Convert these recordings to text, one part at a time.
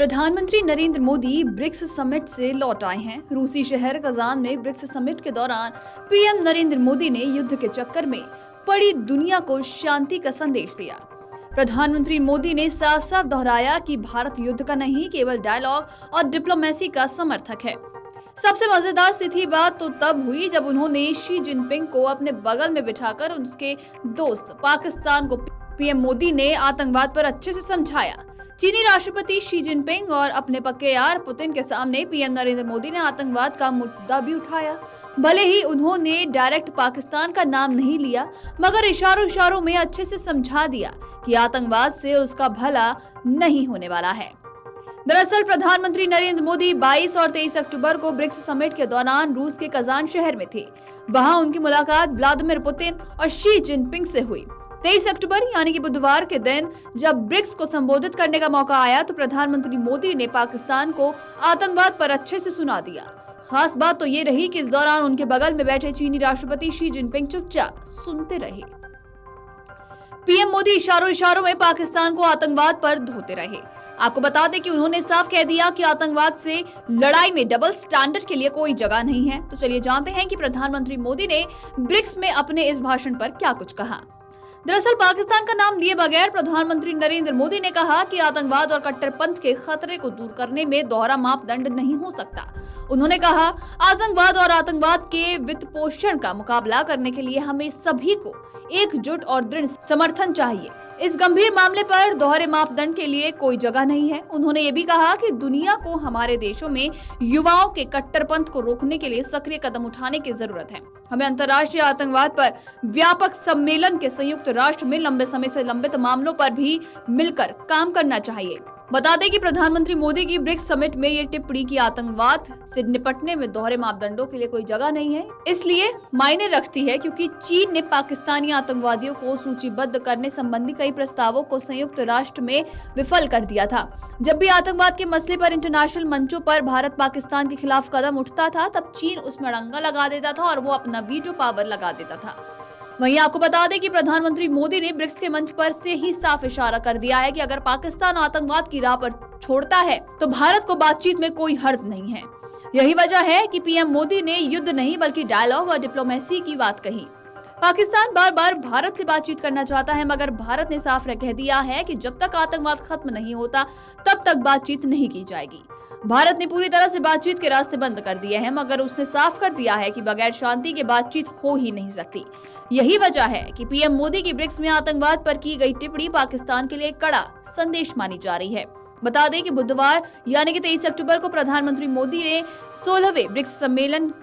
प्रधानमंत्री Narendra Modi BRICS summit से लौट आए हैं। रूसी शहर कजान में ब्रिक्स समिट के दौरान पीएम नरेंद्र मोदी ने युद्ध के चक्कर में पड़ी दुनिया को शांति का संदेश दिया। प्रधानमंत्री मोदी ने साफ साफ दोहराया कि भारत युद्ध का नहीं, केवल डायलॉग और डिप्लोमेसी का समर्थक है। सबसे मजेदार स्थिति बात तो तब हुई जब उन्होंने शी जिनपिंग को अपने बगल में बिठाकर उसके दोस्त पाकिस्तान को पीएम मोदी ने आतंकवाद पर अच्छे से समझाया। चीनी राष्ट्रपति शी जिनपिंग और अपने पक्के यार पुतिन के सामने पीएम नरेंद्र मोदी ने आतंकवाद का मुद्दा भी उठाया। भले ही उन्होंने डायरेक्ट पाकिस्तान का नाम नहीं लिया, मगर इशारों में अच्छे से समझा दिया कि आतंकवाद से उसका भला नहीं होने वाला है। दरअसल प्रधानमंत्री नरेंद्र मोदी 22 और 23 अक्टूबर को ब्रिक्स समिट के दौरान रूस के कजान शहर में थे। वहां उनकी मुलाकात व्लादिमीर पुतिन और शी जिनपिंग से हुई। 23 अक्टूबर यानी कि बुधवार के दिन जब ब्रिक्स को संबोधित करने का मौका आया तो प्रधानमंत्री मोदी ने पाकिस्तान को आतंकवाद पर अच्छे से सुना दिया। खास बात तो ये रही कि इस दौरान उनके बगल में बैठे चीनी राष्ट्रपति शी जिनपिंग चुपचाप सुनते रहे। पीएम मोदी इशारों में पाकिस्तान को आतंकवाद पर धोते रहे। आपको बता दें कि उन्होंने साफ कह दिया कि आतंकवाद से लड़ाई में डबल स्टैंडर्ड के लिए कोई जगह नहीं है। तो चलिए जानते हैं कि प्रधानमंत्री मोदी ने ब्रिक्स में अपने इस भाषण पर क्या कुछ कहा। दरअसल पाकिस्तान का नाम लिए बगैर प्रधानमंत्री नरेंद्र मोदी ने कहा कि आतंकवाद और कट्टरपंथ के खतरे को दूर करने में दोहरा मापदंड नहीं हो सकता। उन्होंने कहा, आतंकवाद और आतंकवाद के वित्त पोषण का मुकाबला करने के लिए हमें सभी को एकजुट और दृढ़ समर्थन चाहिए। इस गंभीर मामले पर दोहरे मापदंड के लिए कोई जगह नहीं है। उन्होंने ये भी कहा कि दुनिया को हमारे देशों में युवाओं के कट्टरपंथ को रोकने के लिए सक्रिय कदम उठाने की जरूरत है। हमें अंतर्राष्ट्रीय आतंकवाद पर व्यापक सम्मेलन के संयुक्त राष्ट्र में लंबे समय से लंबित मामलों पर भी मिलकर काम करना चाहिए। बता दें कि प्रधानमंत्री मोदी की ब्रिक्स समिट में ये टिप्पणी की आतंकवाद से निपटने में दोहरे मापदंडों के लिए कोई जगह नहीं है, इसलिए मायने रखती है क्योंकि चीन ने पाकिस्तानी आतंकवादियों को सूचीबद्ध करने संबंधी कई प्रस्तावों को संयुक्त राष्ट्र में विफल कर दिया था। जब भी आतंकवाद के मसले पर इंटरनेशनल मंचों पर भारत पाकिस्तान के खिलाफ कदम उठता था, तब चीन उसमें अड़ंगा लगा देता था और वो अपना वीटो पावर लगा देता था। वहीं आपको बता दें कि प्रधानमंत्री मोदी ने ब्रिक्स के मंच पर से ही साफ इशारा कर दिया है कि अगर पाकिस्तान आतंकवाद की राह पर छोड़ता है तो भारत को बातचीत में कोई हर्ज नहीं है। यही वजह है कि पीएम मोदी ने युद्ध नहीं बल्कि डायलॉग और डिप्लोमेसी की बात कही। पाकिस्तान बार बार भारत से बातचीत करना चाहता है, मगर भारत ने साफ कह दिया है कि जब तक आतंकवाद खत्म नहीं होता तब तक बातचीत नहीं की जाएगी। भारत ने पूरी तरह से बातचीत के रास्ते बंद कर दिए हैं, मगर उसने साफ कर दिया है कि बगैर शांति के बातचीत हो ही नहीं सकती। यही वजह है कि पीएम मोदी की ब्रिक्स में आतंकवाद पर की गई टिप्पणी पाकिस्तान के लिए कड़ा संदेश मानी जा रही है। बता दें कि बुधवार यानी कि 23 अक्टूबर को प्रधानमंत्री मोदी ने 16वें ब्रिक्स सम्मेलन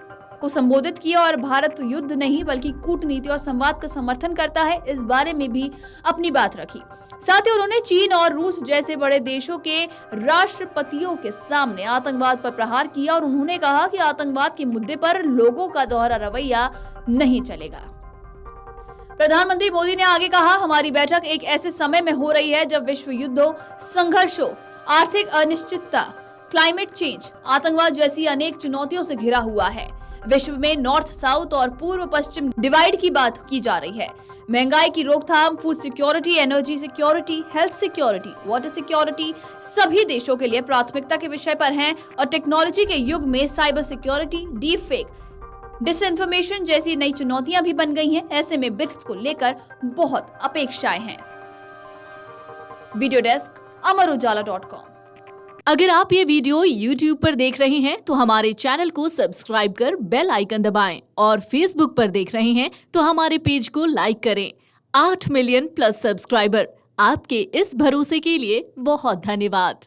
को संबोधित किया और भारत युद्ध नहीं बल्कि कूटनीति और संवाद का समर्थन करता है, इस बारे में भी अपनी बात रखी। साथ ही उन्होंने चीन और रूस जैसे बड़े देशों के राष्ट्रपतियों के सामने आतंकवाद पर प्रहार किया और उन्होंने कहा कि आतंकवाद के मुद्दे पर लोगों का दोहरा रवैया नहीं चलेगा। प्रधानमंत्री मोदी ने आगे कहा, हमारी बैठक एक ऐसे समय में हो रही है जब विश्व युद्धों, संघर्षों, आर्थिक अनिश्चितता, क्लाइमेट चेंज, आतंकवाद जैसी अनेक चुनौतियों से घिरा हुआ है। विश्व में नॉर्थ साउथ और पूर्व पश्चिम डिवाइड की बात की जा रही है। महंगाई की रोकथाम, food security, energy security, health security, water security सभी देशों के लिए प्राथमिकता के विषय पर हैं और टेक्नोलॉजी के युग में cyber security, deep fake, disinformation जैसी नई चुनौतियां भी बन गई हैं। ऐसे में ब्रिक्स को लेकर बहुत अपेक्षाएं हैं। Video desk amarujala.com। अगर आप ये वीडियो YouTube पर देख रहे हैं तो हमारे चैनल को सब्सक्राइब कर बेल आइकन दबाएं और Facebook पर देख रहे हैं तो हमारे पेज को लाइक करें। 8 मिलियन प्लस सब्सक्राइबर, आपके इस भरोसे के लिए बहुत धन्यवाद।